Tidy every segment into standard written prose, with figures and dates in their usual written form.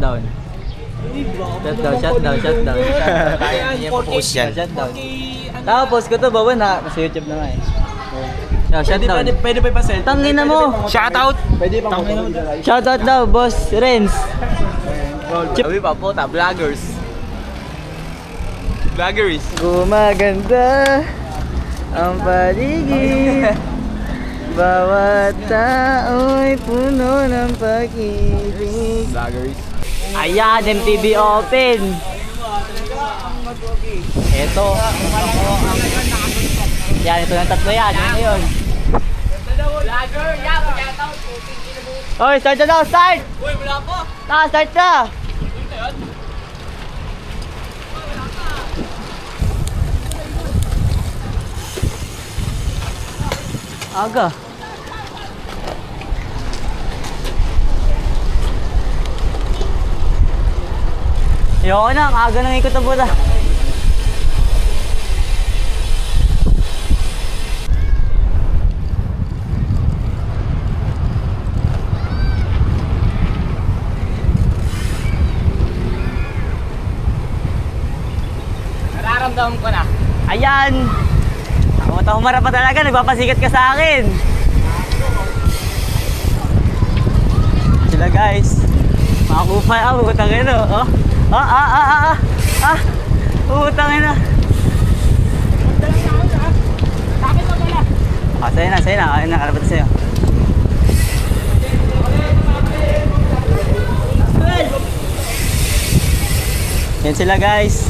shutdown. Shutdown. Post yan. Shutdown. Tapos ko to, bawa na. Nasa YouTube na nga eh. Shutdown. Pwede pa ipasel. Tangin na mo. Shoutout! Pwede pa mo. Shoutout daw, boss Renz. Sabi pa po, vloggers. Vloggeries. Gumaganda ang paligid. Bawat tao'y puno ng pag-ibig. Vloggers. Ayan, MTV Open. Ito. Yan, ito yung tatlo yan. Ano yun? Oy, start na daw, start! Uy, wala po! Start na! Aga. Ayoko na, ang aga nang ikot na buta. Nararamdaman ko na. Ayan! Humarap pa talaga, nagpapasikat ka sa akin. Sila guys. Makakupay ako, utang ino. Utang ino. Sa'yo na. Ayun na, karapat sa'yo. Yan sila guys.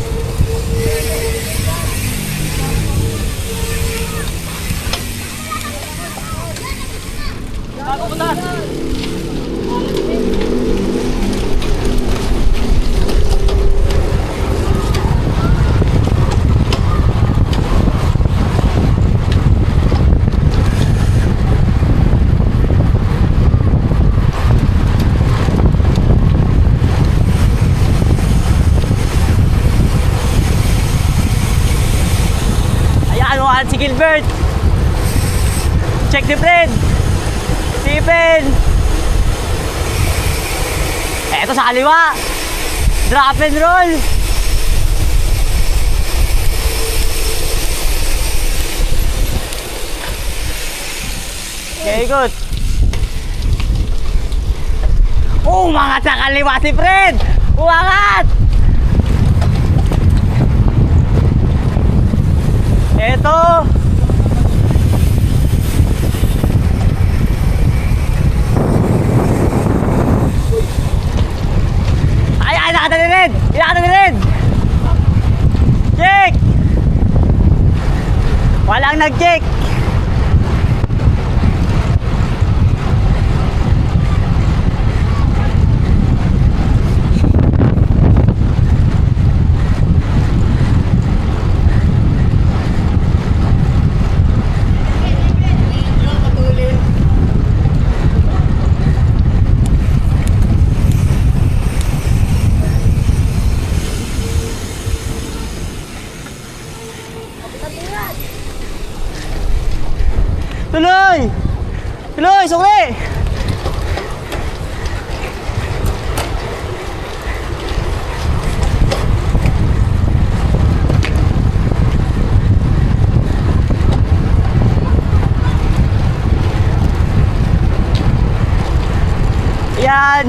Ayan, si Gilbert. Check the friend. Stephen. Eto sa kaliwa. Drop and roll. Okay, good. Umangat sa kaliwa si Fred. Umangat. Eto. Inakata ni Red! Check! Walang nag-check! Tuloy! Tuloy! Sukli! Yan!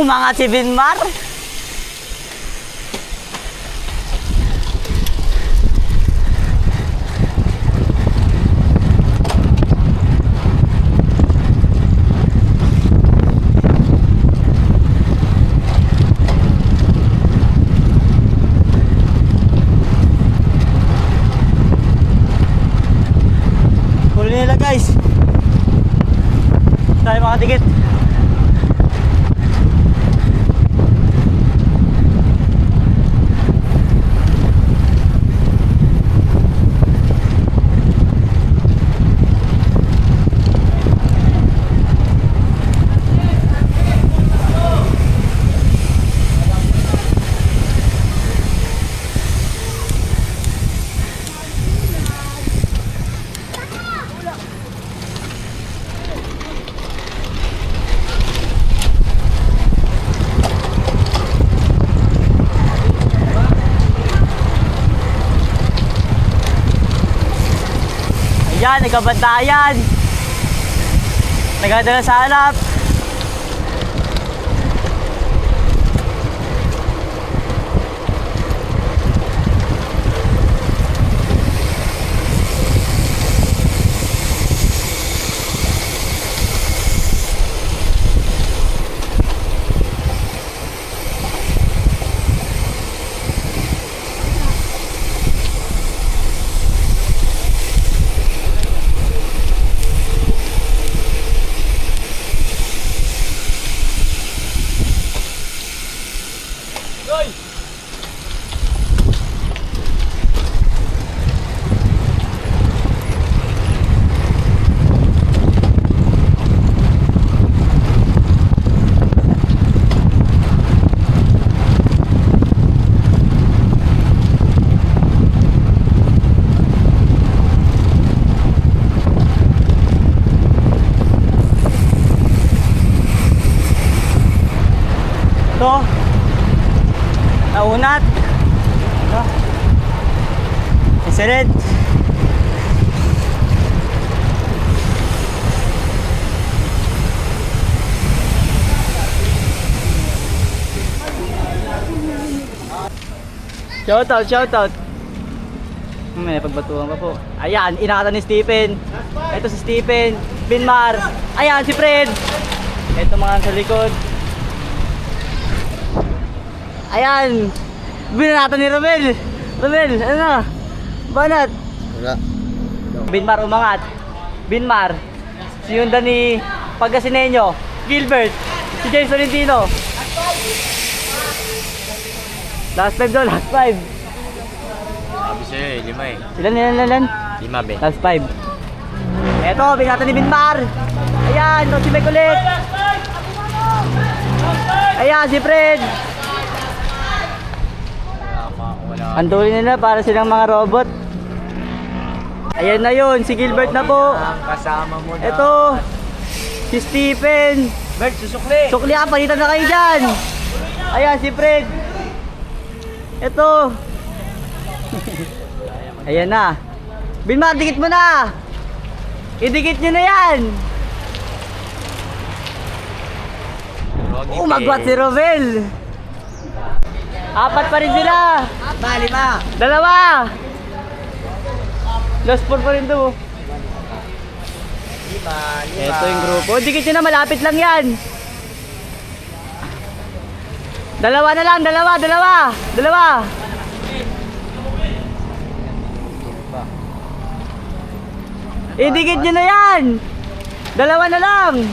Mga si Vinmar. Huli nila guys. Tayo makatikit. Ayan, nagkabantayan. Nagadala sa hanap. Ito. Naunat. Ito. Isunod. Shoutout. May pagbatuhan ka po. Ayan, inakata ni Stephen. Ito si Stephen. Binmar. Ayan, si Fred. Ito mga sa likod. Ayan. Binanatan ni Romel. Romel, ano na? Banat. Wala. Binmar umangat. Binmar. Si Yunda ni Pagasineño. Gilbert. Si James Valentino. Last 5 daw, last 5. Sabi sa'yo eh, 5 eh. Ilan? 5 be. Last 5. Eto, binatan ni Binmar. Ayan, no, si Mike ulit. Ayan, si Fred. Wala. Ang duli nila para silang mga robot. Ayan na yun, si Gilbert na po. Kasama mo na. Eto, si Stephen. Bert, susukli. Sukli ka, palitan na kayo dyan. Ayan, si Fred. Eto. Ayan na. Binmar, dikit mo na. Idikit nyo na yan. Umagwat si Rovel. 4 pa rin sila. 5. 2. Last 4 pa rin to. 5. Ito yung grupo. Dikit nyo na, malapit lang yan. 2 na lang, 2. Idikit nyo na yan. 2 na lang.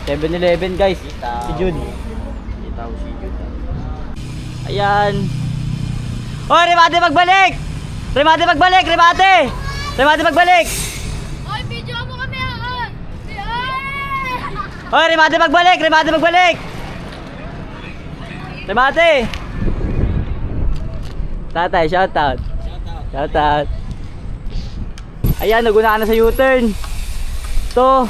7-Eleven guys. Si Jude. Ayan. Oh, remate magbalik. Remate magbalik. Oy, video mo kami ah! Oh, remate magbalik. Remate. Tatay, shoutout. Ayan, nagunaan na sa U-turn. Ito.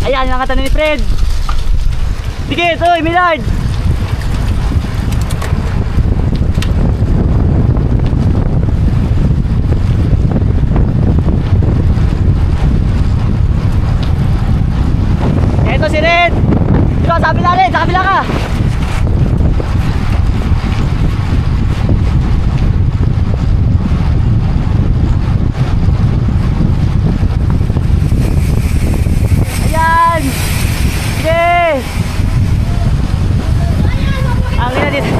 Ayan, yung kata ni Fred. Sige, ito, Millard. Ito si Red. Dito, sa kabila rin, sa kabila ka. Ayan. Sige. Ang ina dito.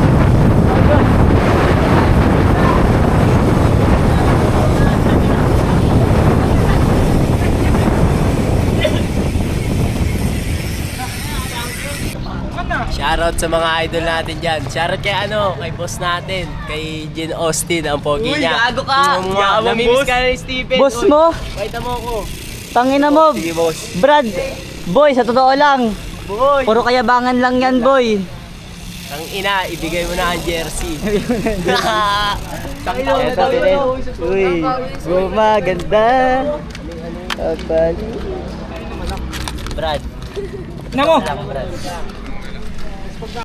Shoutout sa mga idol natin dyan. Shoutout kay boss natin, kay Jen Austin, ang pogi Uy, niya. gago ka. Yabang, Mamimiss boss. ka ni Stephen. Boss Uy, mo? Pakita mo ako. Tangina mo. Sige, boss. Brad, boy, sa totoo lang. Boy. Puro kayabangan lang yan, boy. Ang ina, ibigay mo na ang jersey. Ito si Red. Uy, gumaganda. Brad. Namo. Brad.